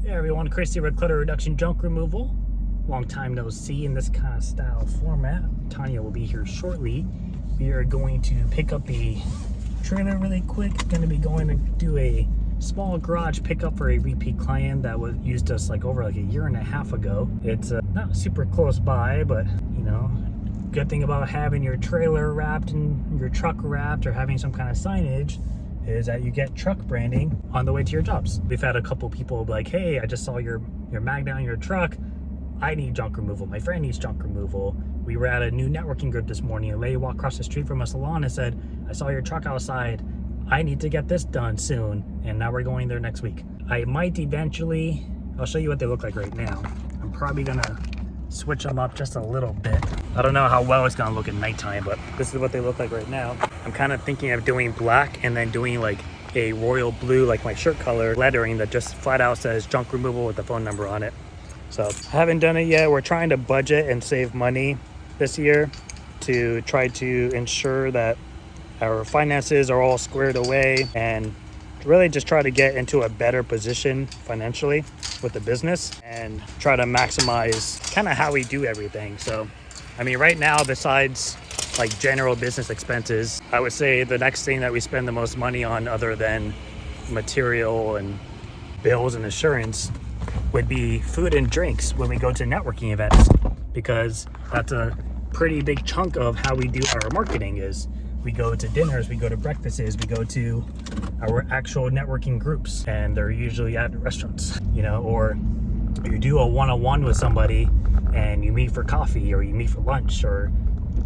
Hey everyone, Christy with Clutter Reduction Junk Removal. Long time no see in this kind of style format. Tanya will be here shortly. We are going to pick up the trailer really quick. Going to be going to do a small garage pickup for a repeat client that was used us like over like a year and a half ago. It's not super close by, but you know, good thing about having your trailer wrapped and your truck wrapped or having some kind of signage is that you get truck branding on the way to your jobs. We've had a couple people be like, hey, I just saw your magnet on your truck. I need junk removal. My friend needs junk removal. We were at a new networking group this morning. A lady walked across the street from us salon and said, I saw your truck outside. I need to get this done soon. And now we're going there next week. I might eventually, I'll show you what they look like right now. I'm probably gonna switch them up just a little bit. I don't know how well it's gonna look at nighttime, but this is what they look like right now. I'm kind of thinking of doing black and then doing like a royal blue, like my shirt color lettering that just flat out says junk removal with the phone number on it. So I haven't done it yet. We're trying to budget and save money this year to try to ensure that our finances are all squared away and really just try to get into a better position financially with the business and try to maximize kind of how we do everything. So, I mean, right now, besides like general business expenses, I would say the next thing that we spend the most money on other than material and bills and insurance would be food and drinks when we go to networking events, because that's a pretty big chunk of how we do our marketing. Is we go to dinners, we go to breakfasts, we go to our actual networking groups, and they're usually at restaurants, you know, or you do a one-on-one with somebody and you meet for coffee or you meet for lunch. Or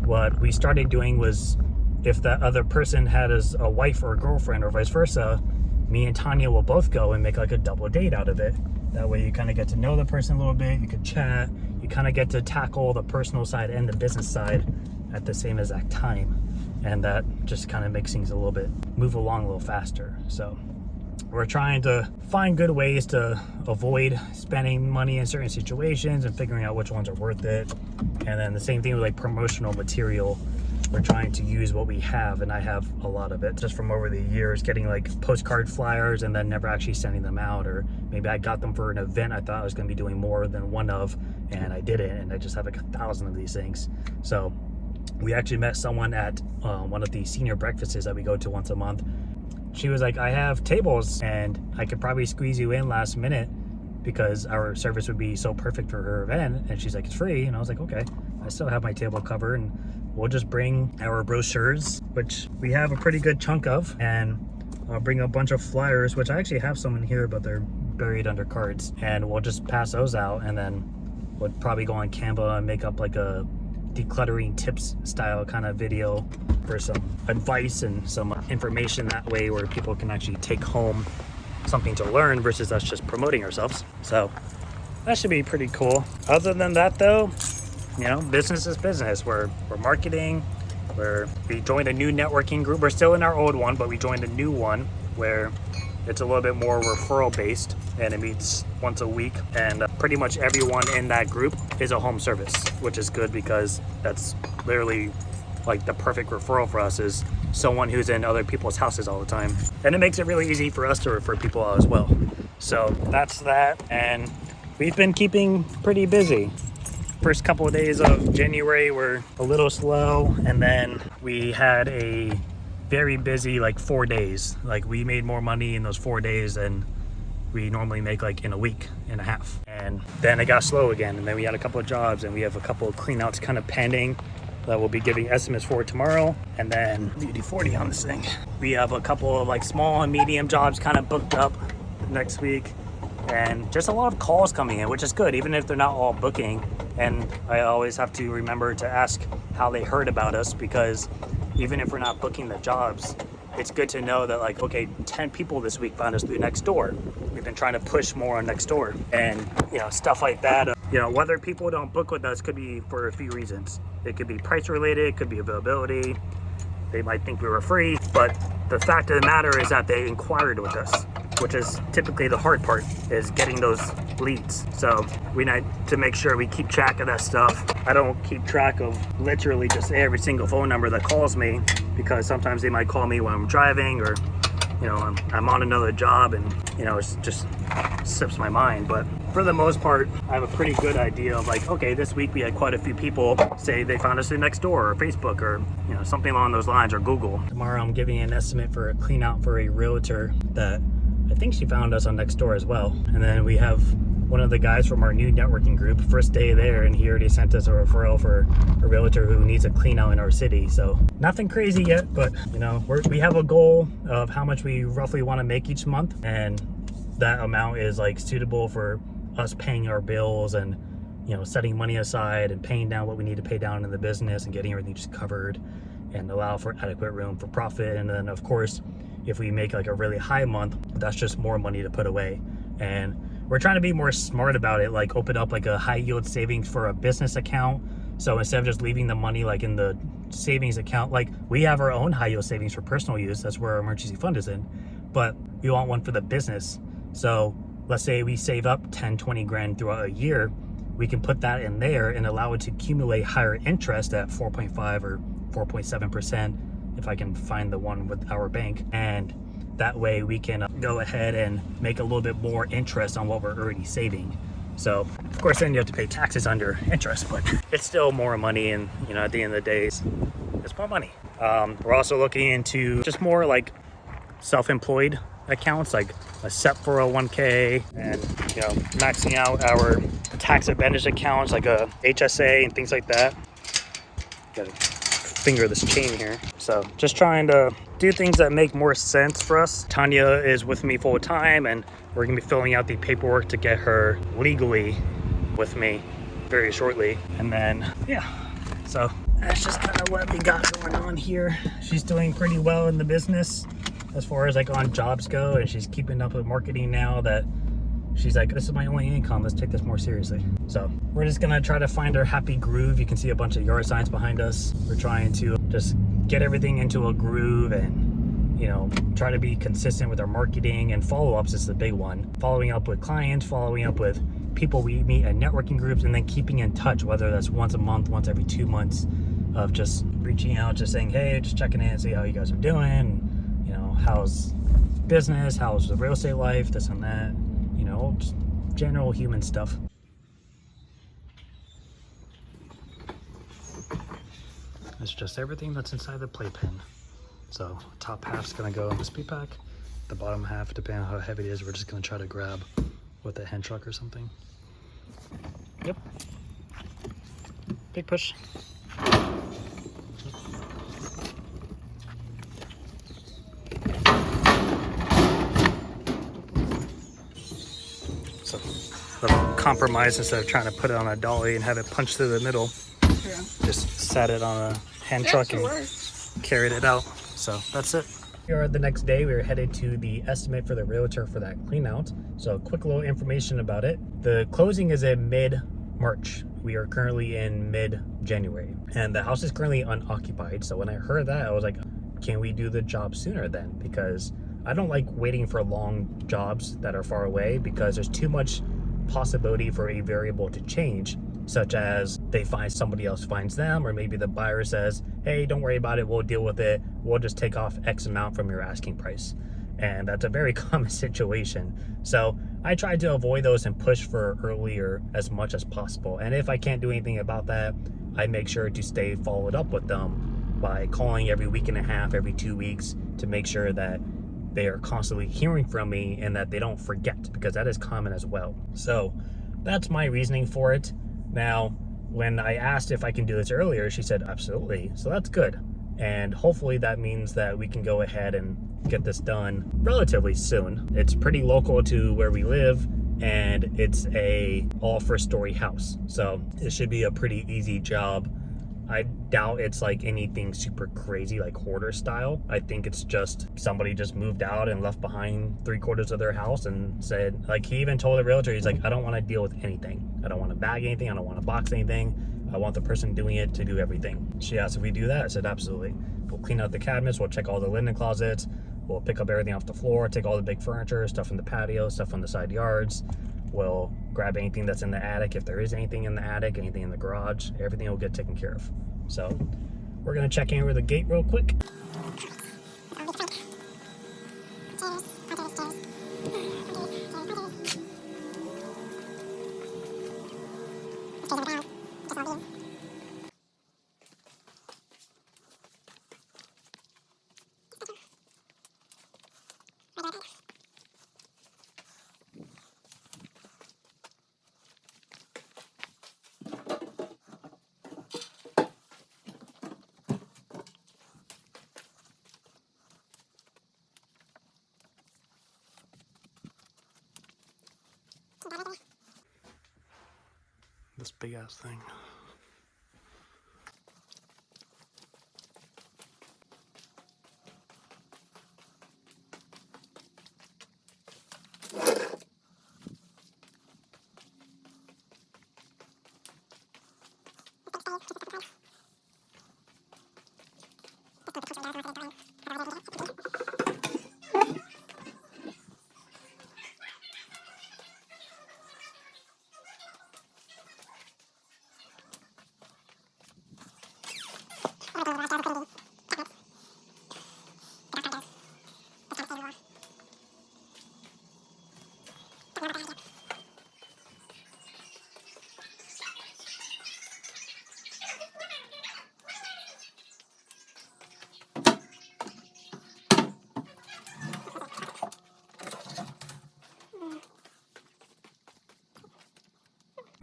what we started doing was, if that other person had a wife or a girlfriend or vice versa, me and Tanya will both go and make like a double date out of it. That way you kind of get to know the person a little bit, you can chat, you kind of get to tackle the personal side and the business side at the same exact time. And that just kind of makes things a little bit, move along a little faster. So we're trying to find good ways to avoid spending money in certain situations and figuring out which ones are worth it. And then the same thing with like promotional material. We're trying to use what we have, and I have a lot of it just from over the years, getting like postcard flyers and then never actually sending them out. Or maybe I got them for an event I thought I was going to be doing more than one of, and I didn't, and I just have like 1,000 of these things. So we actually met someone at one of the senior breakfasts that we go to once a month. She was like, I have tables and I could probably squeeze you in last minute because our service would be so perfect for her event. And she's like, it's free. And I was like, okay, I still have my table covered, and we'll just bring our brochures, which we have a pretty good chunk of, and I'll bring a bunch of flyers, which I actually have some in here, but they're buried under cards, and we'll just pass those out. And then we'll probably go on Canva and make up like a decluttering tips style kind of video for some advice and some information that way, where people can actually take home something to learn versus us just promoting ourselves. So that should be pretty cool. Other than that though, you know, business is business. We're marketing. We joined a new networking group. We're still in our old one, but we joined a new one where it's a little bit more referral based, and it meets once a week, and pretty much everyone in that group is a home service, which is good because that's literally like the perfect referral for us, is someone who's in other people's houses all the time. And it makes it really easy for us to refer people out as well. So that's that, and we've been keeping pretty busy. First couple of days of January were a little slow, and then we had a very busy like 4 days. Like we made more money in those 4 days than we normally make like in a week and a half. And then it got slow again, and then we had a couple of jobs, and we have a couple of cleanouts kind of pending that we'll be giving estimates for tomorrow. And then beauty 40 on this thing. We have a couple of like small and medium jobs kind of booked up next week, and just a lot of calls coming in, which is good, even if they're not all booking. And I always have to remember to ask how they heard about us, because even if we're not booking the jobs, it's good to know that like, okay, 10 people this week found us through Nextdoor. We've been trying to push more on Nextdoor, and you know, stuff like that. You know, whether people don't book with us could be for a few reasons. It could be price related, it could be availability. They might think we were free, but the fact of the matter is that they inquired with us, which is typically the hard part, is getting those leads. So we need to make sure we keep track of that stuff. I don't keep track of literally just every single phone number that calls me, because sometimes they might call me when I'm driving, or you know, I'm on another job and, you know, it just slips my mind. But for the most part, I have a pretty good idea of like, okay, this week we had quite a few people say they found us in Nextdoor or Facebook or, you know, something along those lines, or Google. Tomorrow I'm giving an estimate for a clean out for a realtor that I think she found us on Nextdoor as well. And then we have one of the guys from our new networking group, first day there, and he already sent us a referral for a realtor who needs a clean out in our city. So nothing crazy yet, but you know, we have a goal of how much we roughly want to make each month, and that amount is like suitable for us paying our bills and, you know, setting money aside and paying down what we need to pay down in the business and getting everything just covered and allow for adequate room for profit. And then of course, if we make like a really high month, that's just more money to put away. And we're trying to be more smart about it, like open up like a high yield savings for a business account. So instead of just leaving the money like in the savings account, like we have our own high yield savings for personal use, that's where our emergency fund is in, but we want one for the business. So let's say we save up 10, 20 grand throughout a year, we can put that in there and allow it to accumulate higher interest at 4.5 or 4.7%, if I can find the one with our bank. And that way we can go ahead and make a little bit more interest on what we're already saving. So of course then you have to pay taxes on your interest, but it's still more money, and you know, at the end of the day it's more money. We're also looking into just more like self-employed accounts, like a SEP 401k, and you know, maxing out our tax advantage accounts like a HSA and things like that. Gotta finger this chain here. So just trying to do things that make more sense for us. Tanya is with me full time, and we're gonna be filling out the paperwork to get her legally with me very shortly. And then yeah, so that's just kind of what we got going on here. She's doing pretty well in the business as far as like on jobs go, and she's keeping up with marketing now that she's like, this is my only income, let's take this more seriously. So we're just gonna try to find our happy groove. You can see a bunch of yard signs behind us. We're trying to just get everything into a groove and, you know, try to be consistent with our marketing, and follow-ups is the big one. Following up with clients, following up with people we meet at networking groups, and then keeping in touch, whether that's once a month, once every 2 months, of just reaching out, just saying, hey, just checking in, see how you guys are doing, you know, how's business, how's the real estate life, this and that. You know, just general human stuff. It's just everything that's inside the playpen. So top half's gonna go in the speed pack. The bottom half, depending on how heavy it is, we're just gonna try to grab with a hand truck or something. Yep. Big push. So the compromise, instead of trying to put it on a dolly and have it punch through the middle, yeah, just sat it on a hand truck and carried it out. So that's it. Here the next day, we were headed to the estimate for the realtor for that clean out. So quick little information about it. The closing is in mid-March. We are currently in mid-January, and the house is currently unoccupied. So when I heard that, I was like, can we do the job sooner then? Because I don't like waiting for long jobs that are far away, because there's too much possibility for a variable to change, such as they find somebody else finds them, or maybe the buyer says, hey, don't worry about it, we'll deal with it, we'll just take off X amount from your asking price. And that's a very common situation. So I try to avoid those and push for earlier as much as possible. And if I can't do anything about that, I make sure to stay followed up with them by calling every week and a half, every 2 weeks, to make sure that they are constantly hearing from me and that they don't forget, because that is common as well. So that's my reasoning for it. Now, when I asked if I can do this earlier, she said absolutely. So that's good. And hopefully that means that we can go ahead and get this done relatively soon. It's pretty local to where we live, and it's a all first story house. So it should be a pretty easy job. I doubt it's like anything super crazy like hoarder style. I think it's just somebody just moved out and left behind 3/4 of their house and said, like, he even told the realtor, he's like, I don't want to deal with anything. I don't want to bag anything. I don't want to box anything. I want the person doing it to do everything. She asked if we do that. I said, absolutely. We'll clean out the cabinets. We'll check all the linen closets. We'll pick up everything off the floor, take all the big furniture, stuff in the patio, stuff on the side yards. We'll grab anything that's in the attic. If there is anything in the attic, anything in the garage, everything will get taken care of. So we're gonna check in with the gate real quick. This big ass thing.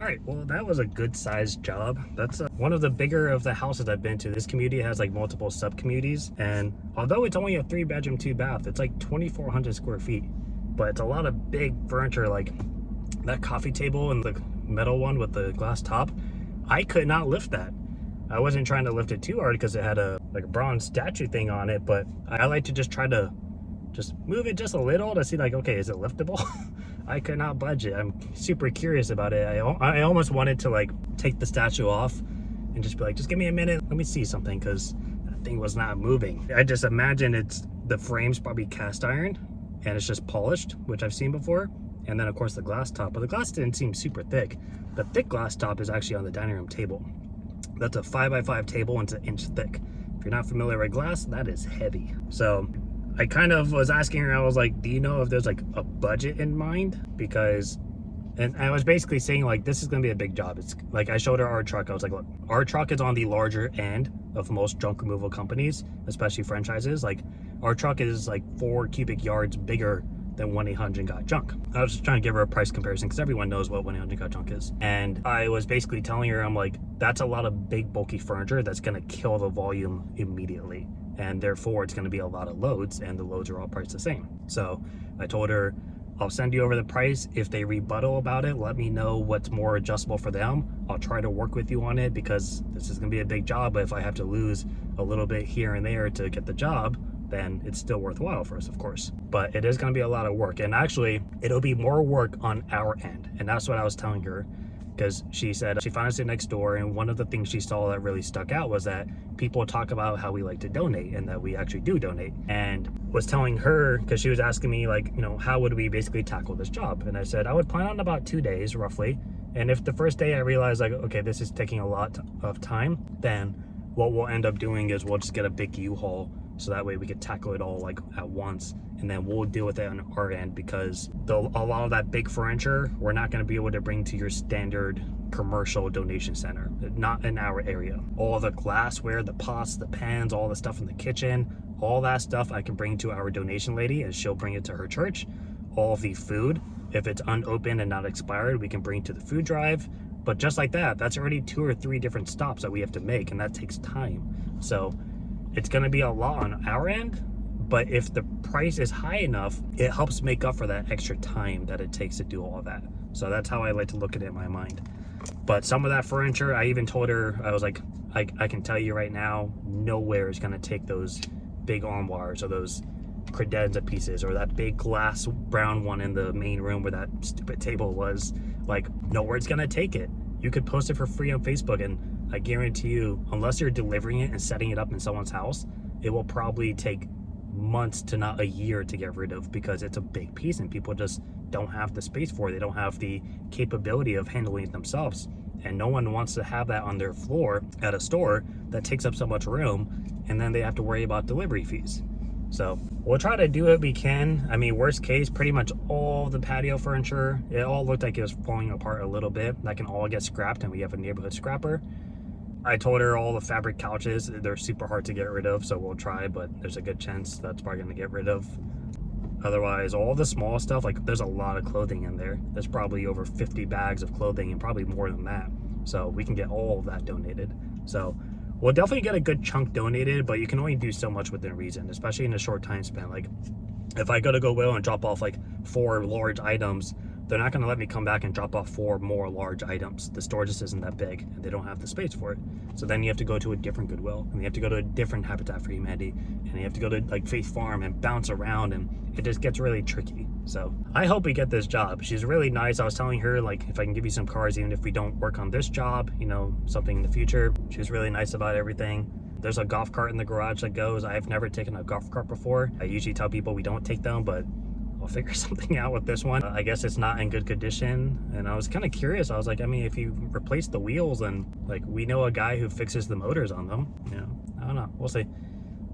All right, well, that was a good sized job. That's one of the bigger of the houses I've been to. This community has like multiple sub communities, and although it's only a 3-bedroom, 2-bath, it's like 2,400 square feet, but it's a lot of big furniture. Like that coffee table and the metal one with the glass top, I could not lift that. I wasn't trying to lift it too hard because it had a bronze statue thing on it, but I like to just try to just move it just a little to see like, okay, is it liftable? I could not budge it. I'm super curious about it. I almost wanted to like take the statue off and just be like, just give me a minute, let me see something, because that thing was not moving. I just imagine it's the frame's probably cast iron and it's just polished, which I've seen before. And then of course the glass top, but the glass didn't seem super thick. The thick glass top is actually on the dining room table. That's a 5x5 table and it's 1 inch thick. If you're not familiar with glass, that is heavy. So I kind of was asking her, I was like, do you know if there's like a budget in mind? Because, and I was basically saying like, this is gonna be a big job. It's like, I showed her our truck. I was like, look, our truck is on the larger end of most junk removal companies, especially franchises. Like our truck is like 4 cubic yards bigger than 1-800-GOT-JUNK. I was just trying to give her a price comparison because everyone knows what 1-800-GOT-JUNK is. And I was basically telling her, I'm like, that's a lot of big bulky furniture that's gonna kill the volume immediately. And therefore it's gonna be a lot of loads, and the loads are all priced the same. So I told her, I'll send you over the price. If they rebuttal about it, let me know what's more adjustable for them. I'll try to work with you on it because this is gonna be a big job. But if I have to lose a little bit here and there to get the job, then it's still worthwhile for us, of course. But it is gonna be a lot of work. And actually, it'll be more work on our end. And that's what I was telling her, because she said she found us next door, and one of the things she saw that really stuck out was that people talk about how we like to donate and that we actually do donate. And was telling her, because she was asking me like, you know, how would we basically tackle this job? And I said, I would plan on about 2 days roughly. And if the first day I realize like, okay, this is taking a lot of time, then what we'll end up doing is we'll just get a big U-Haul, so that way we could tackle it all like at once, and then we'll deal with it on our end, because a lot of that big furniture we're not going to be able to bring to your standard commercial donation center, not in our area. All the glassware, the pots, the pans, all the stuff in the kitchen, all that stuff I can bring to our donation lady and she'll bring it to her church. All of the food, if it's unopened and not expired, we can bring to the food drive. But just like that, that's already 2 or 3 different stops that we have to make, and that takes time. So it's going to be a lot on our end, but if the price is high enough, it helps make up for that extra time that it takes to do all of that. So that's how I like to look at it in my mind. But some of that furniture, I even told her, I was like, I can tell you right now, nowhere is going to take those big armoires or those credenza pieces or that big glass brown one in the main room where that stupid table was. Like, nowhere it's going to take it. You could post it for free on Facebook, and I guarantee you, unless you're delivering it and setting it up in someone's house, it will probably take months to not a year to get rid of, because it's a big piece and people just don't have the space for it. They don't have the capability of handling it themselves, and no one wants to have that on their floor at a store that takes up so much room, and then they have to worry about delivery fees. So we'll try to do what we can. I mean, worst case, pretty much all the patio furniture, it all looked like it was falling apart a little bit. That can all get scrapped, and we have a neighborhood scrapper. I told her all the fabric couches, they're super hard to get rid of, so we'll try, but there's a good chance that's probably gonna get rid of. Otherwise, all the small stuff, like there's a lot of clothing in there. There's probably over 50 bags of clothing and probably more than that. So we can get all of that donated. So we'll definitely get a good chunk donated, but you can only do so much within reason, especially in a short time span. Like if I go to Goodwill and drop off like 4 large items, they're not going to let me come back and drop off 4 more large items. The store just isn't that big, and they don't have the space for it. So then you have to go to a different Goodwill, and you have to go to a different Habitat for Humanity, and you have to go to like Faith Farm and bounce around, and it just gets really tricky. So I hope we get this job. She's really nice. I was telling her, like, if I can give you some cars, even if we don't work on this job, you know, something in the future. She was really nice about everything. There's a golf cart in the garage that goes. I've never taken a golf cart before. I usually tell people we don't take them, but I'll figure something out with this one. I guess it's not in good condition, and I was kind of curious. I was like, I mean, if you replace the wheels, and like we know a guy who fixes the motors on them, you know, I don't know, we'll see.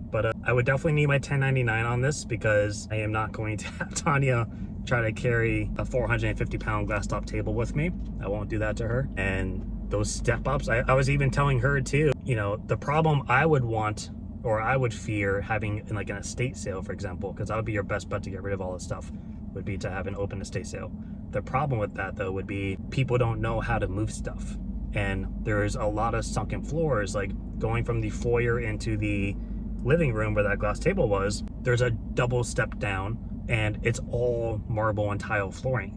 But I would definitely need my 1099 on this, because I am not going to have Tanya try to carry a 450-pound glass top table with me. I won't do that to her. And those step ups, I was even telling her too, you know, the problem I would want, or I would fear having in like an estate sale, for example, because that would be your best bet to get rid of all this stuff, would be to have an open estate sale. The problem with that though would be people don't know how to move stuff. And there's a lot of sunken floors, like going from the foyer into the living room where that glass table was, there's a double step down, and it's all marble and tile flooring.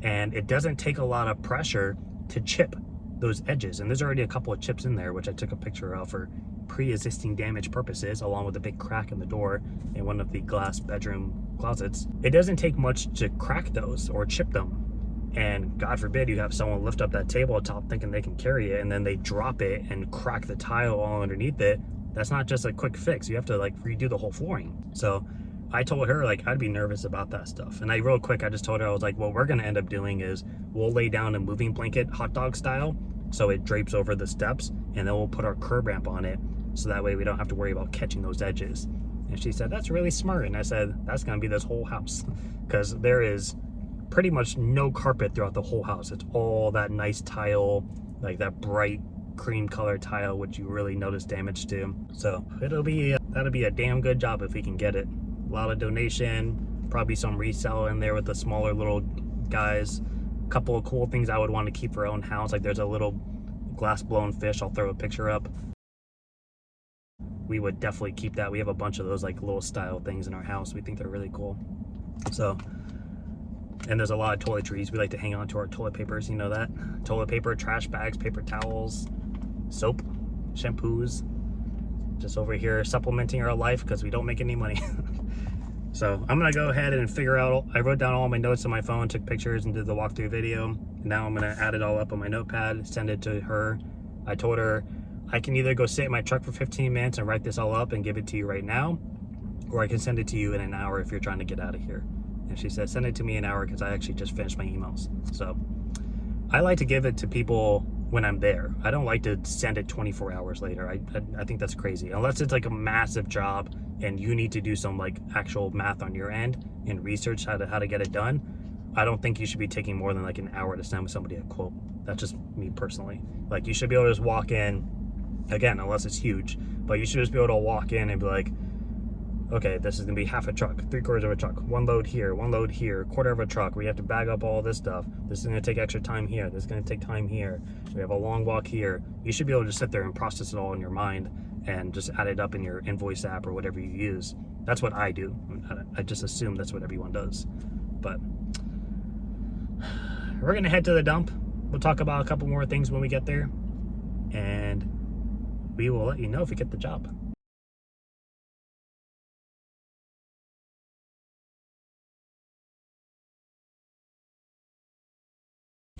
And it doesn't take a lot of pressure to chip those edges. And there's already a couple of chips in there, which I took a picture of for pre-existing damage purposes, along with a big crack in the door in one of the glass bedroom closets. It doesn't take much to crack those or chip them. And God forbid you have someone lift up that table top thinking they can carry it, and then they drop it and crack the tile all underneath it. That's not just a quick fix. You have to like redo the whole flooring. So I told her, like, I'd be nervous about that stuff. And I real quick, I just told her, I was like, what we're gonna end up doing is we'll lay down a moving blanket, hot dog style, so it drapes over the steps, and then we'll put our curb ramp on it, so that way we don't have to worry about catching those edges. And she said, that's really smart. And I said, that's gonna be this whole house, because there is pretty much no carpet throughout the whole house. It's all that nice tile, like that bright cream color tile, which you really notice damage to. So that'll be a damn good job if we can get it. A lot of donation, probably some resell in there with the smaller little guys. A couple of cool things I would want to keep for our own house, like there's a little glass blown fish. I'll throw a picture up. We would definitely keep that. We have a bunch of those like little style things in our house. We think they're really cool. So, and there's a lot of toiletries. We like to hang on to our toilet papers, you know that? Toilet paper, trash bags, paper towels, soap, shampoos. Just over here supplementing our life because we don't make any money. So I'm gonna go ahead and figure out, I wrote down all my notes on my phone, took pictures and did the walkthrough video. Now I'm gonna add it all up on my notepad, send it to her. I told her I can either go sit in my truck for 15 minutes and write this all up and give it to you right now, or I can send it to you in an hour if you're trying to get out of here. And she said, send it to me in an hour because I actually just finished my emails. So I like to give it to people when I'm there. I don't like to send it 24 hours later. I think that's crazy. Unless it's like a massive job and you need to do some like actual math on your end and research how to get it done. I don't think you should be taking more than like an hour to send somebody a quote. That's just me personally. Like you should be able to just walk in, again, unless it's huge, but you should just be able to walk in and be like, okay, this is gonna be half a truck, 3/4 of a truck, one load here, 1/4 of a truck. We have to bag up all this stuff. This is gonna take extra time here. This is gonna take time here. We have a long walk here. You should be able to just sit there and process it all in your mind and just add it up in your Invoice app or whatever you use. That's what I do. I just assume that's what everyone does. But we're gonna head to the dump. We'll talk about a couple more things when we get there, and we will let you know if we get the job.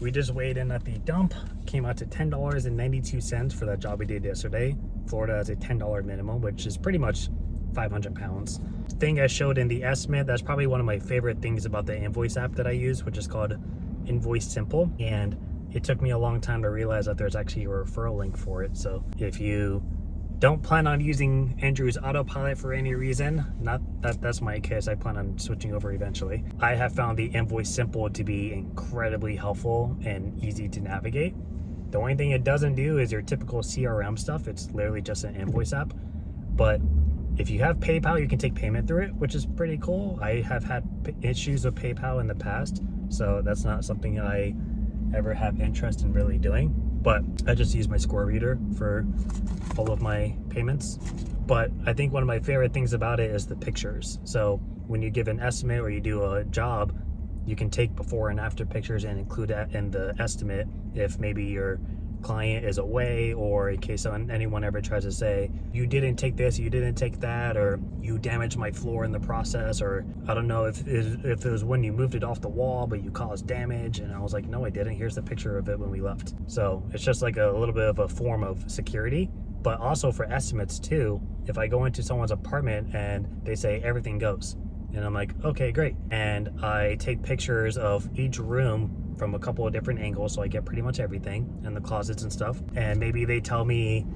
We just weighed in at the dump, came out to $10.92 for that job we did yesterday. Florida has a $10 minimum, which is pretty much 500 pounds. Thing I showed in the estimate, that's probably one of my favorite things about the Invoice app that I use, which is called Invoice Simple. And it took me a long time to realize that there's actually a referral link for it. So if you don't plan on using Andrew's autopilot for any reason. Not that that's my case. I plan on switching over eventually. I have found the Invoice Simple to be incredibly helpful and easy to navigate. The only thing it doesn't do is your typical CRM stuff. It's literally just an invoice app. But if you have PayPal, you can take payment through it, which is pretty cool. I have had issues with PayPal in the past, so that's not something I ever have interest in really doing. But I just use my score reader for all of my payments. But I think one of my favorite things about it is the pictures. So when you give an estimate or you do a job, you can take before and after pictures and include that in the estimate if maybe your client is away, or in case anyone ever tries to say, you didn't take this, you didn't take that, or you damaged my floor in the process, or I don't know if it was when you moved it off the wall but you caused damage. And I was like, no, I didn't. Here's the picture of it when we left. So it's just like a little bit of a form of security. But also for estimates too, if I go into someone's apartment and they say everything goes, and I'm like, okay, great. And I take pictures of each room from a couple of different angles, so I get pretty much everything, and the closets and stuff. And maybe they tell me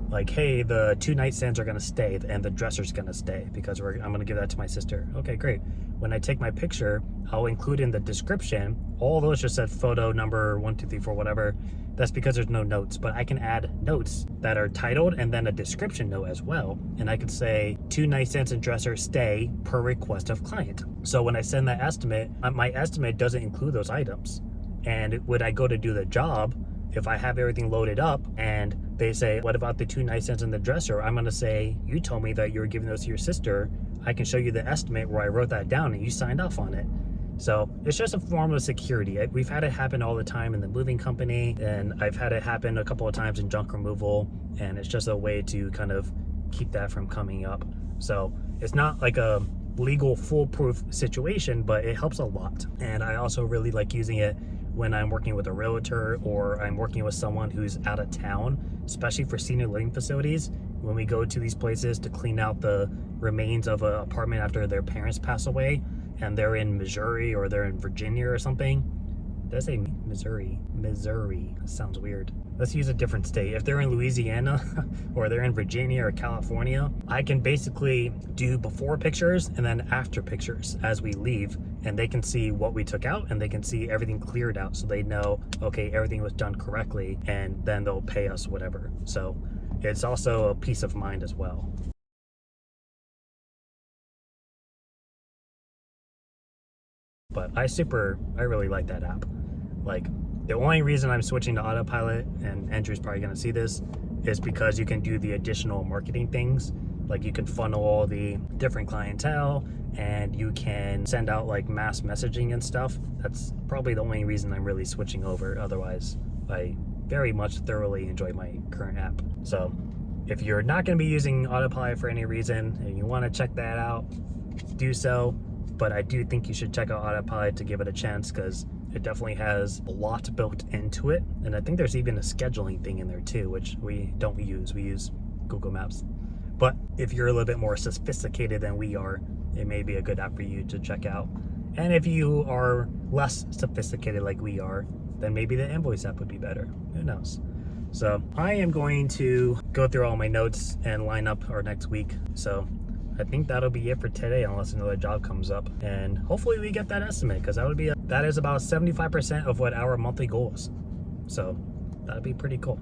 like, hey, the 2 nightstands are gonna stay and the dresser's gonna stay because I'm gonna give that to my sister. Okay, great. When I take my picture, I'll include in the description, all those just said photo number 1, 2, 3, 4, whatever. That's because there's no notes, but I can add notes that are titled and then a description note as well. And I could say 2 nightstands and dresser stay per request of client. So when I send that estimate, my estimate doesn't include those items. And when I go to do the job, if I have everything loaded up and they say, what about the 2 nightstands and the dresser? I'm gonna say, you told me that you were giving those to your sister. I can show you the estimate where I wrote that down and you signed off on it. So it's just a form of security. We've had it happen all the time in the moving company, and I've had it happen a couple of times in junk removal, and it's just a way to kind of keep that from coming up. So it's not like a legal foolproof situation, but it helps a lot. And I also really like using it when I'm working with a realtor or I'm working with someone who's out of town, especially for senior living facilities. When we go to these places to clean out the remains of an apartment after their parents pass away, and they're in Missouri or they're in Virginia or something. Did I say Missouri? Missouri. Sounds weird. Let's use a different state. If they're in Louisiana or they're in Virginia or California, I can basically do before pictures and then after pictures as we leave, and they can see what we took out and they can see everything cleared out, so they know, okay, everything was done correctly, and then they'll pay us whatever. So it's also a peace of mind as well. But I really like that app. Like, the only reason I'm switching to autopilot, and Andrew's probably gonna see this, is because you can do the additional marketing things. Like, you can funnel all the different clientele, and you can send out like mass messaging and stuff. That's probably the only reason I'm really switching over. Otherwise, I very much thoroughly enjoy my current app. So if you're not gonna be using autopilot for any reason and you wanna check that out, do so. But I do think you should check out autopilot to give it a chance, because it definitely has a lot built into it. And I think there's even a scheduling thing in there too, which we don't use. We use Google Maps. But if you're a little bit more sophisticated than we are, it may be a good app for you to check out. And if you are less sophisticated like we are, then maybe the Invoice app would be better. Who knows? So I am going to go through all my notes and line up our next week. So I think that'll be it for today, unless another job comes up. And hopefully we get that estimate, because that is about 75% of what our monthly goal is. So that'd be pretty cool.